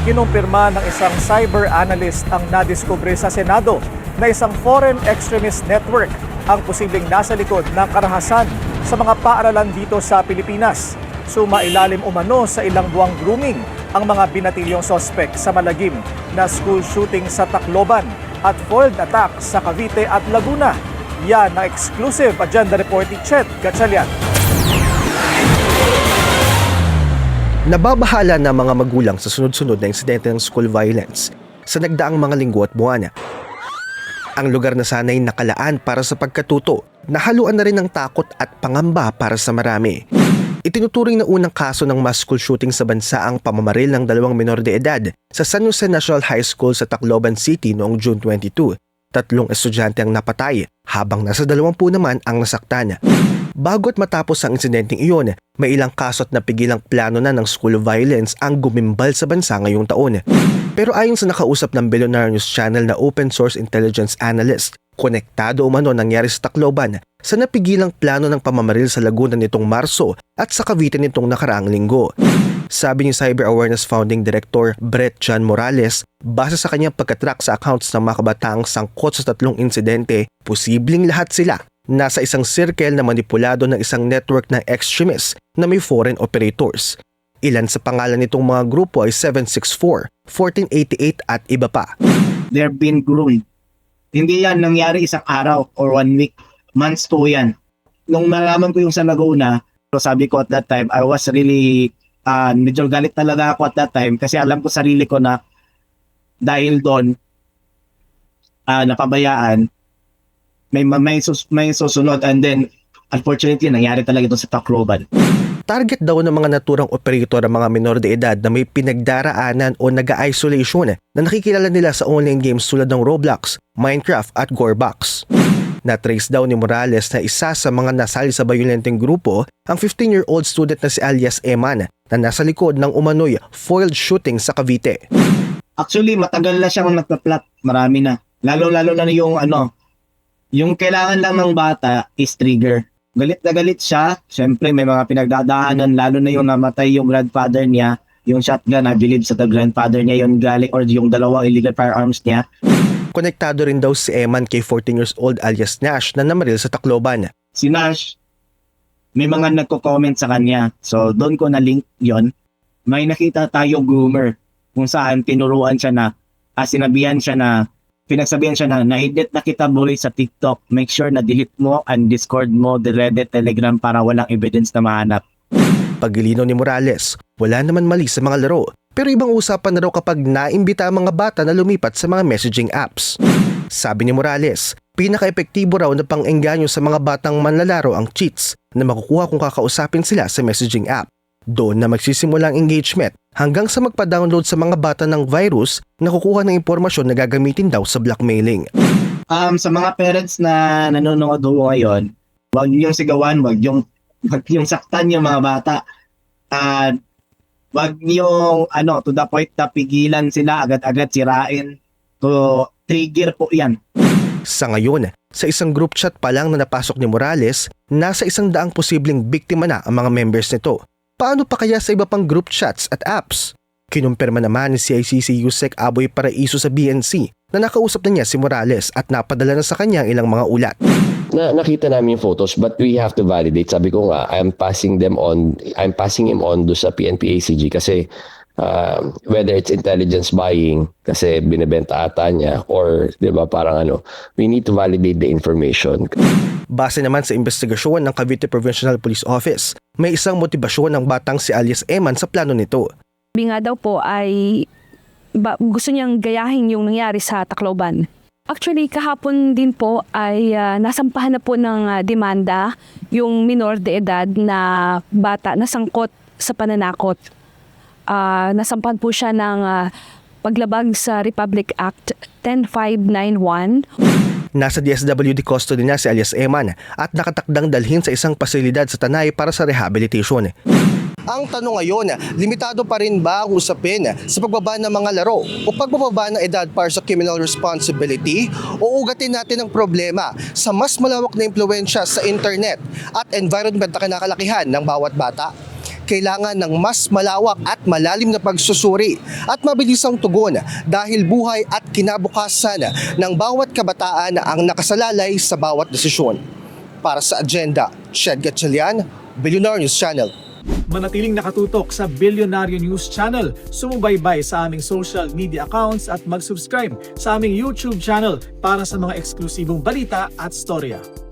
Kinumpirma ng isang cyber analyst ang nadiskubre sa Senado na isang foreign extremist network ang posibleng nasa likod ng karahasan sa mga paaralan dito sa Pilipinas. Sumailalim umano sa ilang buwang grooming ang mga binatilyong sospek sa malagim na school shooting sa Tacloban at foiled attack sa Cavite at Laguna. Yan ang exclusive agenda report ni Chet Gatchalian. Nababahala na mga magulang sa sunod-sunod na insidente ng school violence sa nagdaang mga linggo at buwan. Ang lugar na sana'y nakalaan para sa pagkatuto, nahaluan na rin ng takot at pangamba para sa marami. Itinuturing na unang kaso ng mass school shooting sa bansa ang pamamaril ng 2 menor de edad sa San Jose National High School sa Tacloban City noong June 22. 3 estudyante ang napatay habang nasa 20 naman ang nasaktan. Bago't matapos ang insidenteng iyon, may ilang kaso at napigilang plano na ng school violence ang gumimbal sa bansa ngayong taon. Pero ayon sa nakausap ng Billionaire News Channel na open source intelligence analyst, konektado umano nangyari sa Tacloban sa napigilang plano ng pamamaril sa Laguna nitong Marso at sa Cavite nitong nakaraang linggo. Sabi ni Cyber Awareness Founding Director Brett John Morales, base sa kanyang pagkatrack sa accounts ng mga kabataang sangkot sa 3 insidente, posibleng lahat sila nasa isang circle na manipulado ng isang network ng extremists na may foreign operators. Ilan sa pangalan nitong mga grupo ay 764, 1488 at iba pa. They're been groomed. Hindi yan nangyari isang araw or 1 week. Months po yan. Nung nalaman ko yung sa Laguna, so sabi ko at that time, I was really, medyo galit talaga ako at that time kasi alam ko sarili ko na dahil doon, napabayaan, may susunod and then unfortunately nangyari talaga ito sa Tacloban. Target daw ng mga naturang operator ang mga minor de edad na may pinagdaraanan o nag-isolation na nakikilala nila sa online games tulad ng Roblox, Minecraft at Gorebox. Na-trace daw ni Morales na isa sa mga nasali sa bayolenteng grupo ang 15-year-old student na si alias Eman na nasa likod ng umano'y foiled shooting sa Cavite. Actually matagal na siyang nagpa-plot, marami na. Lalo-lalo na yung kailangan lang ng bata is trigger. Galit na galit siya. Siyempre may mga pinagdadaanan, lalo na yung namatay yung grandfather niya. Yung shotgun, I believe sa grandfather niya yung galing or yung 2 illegal firearms niya. Konektado rin daw si Eman kay 14 years old alias Nash na namaril sa Tacloban. Si Nash, may mga nagko-comment sa kanya. So doon ko na-link yon. May nakita tayo groomer kung saan tinuruan siya na, pinagsabihan siya na na-edit na kita muli sa TikTok. Make sure na delete mo ang Discord mo, the Reddit, Telegram para walang evidence na mahanap. Paglilinaw ni Morales, wala naman mali sa mga laro. Pero ibang usapan na raw kapag naimbita ang mga bata na lumipat sa mga messaging apps. Sabi ni Morales, pinaka-epektibo raw na pang-engganyo sa mga batang manlalaro ang cheats na makukuha kung kakausapin sila sa messaging app. Doon na magsisimula ang engagement hanggang sa magpa-download sa mga bata ng virus na kukuha ng impormasyon na gagamitin daw sa blackmailing. Sa mga parents na nanonood ngayon, wag niyong sigawan, wag niyong saktan yung mga bata. Wag niyong to the point na pigilan sila agad-agad sirain. To trigger po yan. Sa ngayon, sa isang group chat pa lang na napasok ni Morales, nasa 100 posibleng biktima na ang mga members nito. Paano pa kaya sa iba pang group chats at apps? Kinumpirma naman ni CICC Yusek Aboy Paraiso sa BNC na nakausap na niya si Morales at napadala na sa kanya ang ilang mga ulat. Nakita namin yung photos but we have to validate. Sabi ko nga, I'm passing him on do sa PNP ACG kasi whether it's intelligence buying kasi binebenta ata niya or 'di ba parang we need to validate the information. Base naman sa investigasyon ng Cavite Provincial Police Office, may isang motibasyon ng batang si alias Eman sa plano nito. Sabi nga daw po ay gusto niyang gayahin yung nangyari sa Tacloban. Actually, kahapon din po ay nasampahan na po ng demanda yung minor de edad na bata na sangkot sa pananakot. Nasampahan po siya ng paglabag sa Republic Act 10591. Nasa DSWD custody na si alias Eman at nakatakdang dalhin sa isang pasilidad sa Tanay para sa rehabilitation. Ang tanong ngayon, limitado pa rin ba ang usapin sa pagbaba ng mga laro o pagbababa ng edad para sa criminal responsibility o ugatin natin ang problema sa mas malawak na impluwensya sa internet at environment na kinakalakihan ng bawat bata? kailangan ng mas malawak at malalim na pagsusuri at mabilisang tugon dahil buhay at kinabukasan ng bawat kabataan ang nakasalalay sa bawat desisyon. Para sa Agenda, Shed Gatchalian, Billionaire News Channel. Manatiling nakatutok sa Billionaire News Channel, sumubaybay sa aming social media accounts at mag-subscribe sa aming YouTube channel para sa mga eksklusibong balita at storya.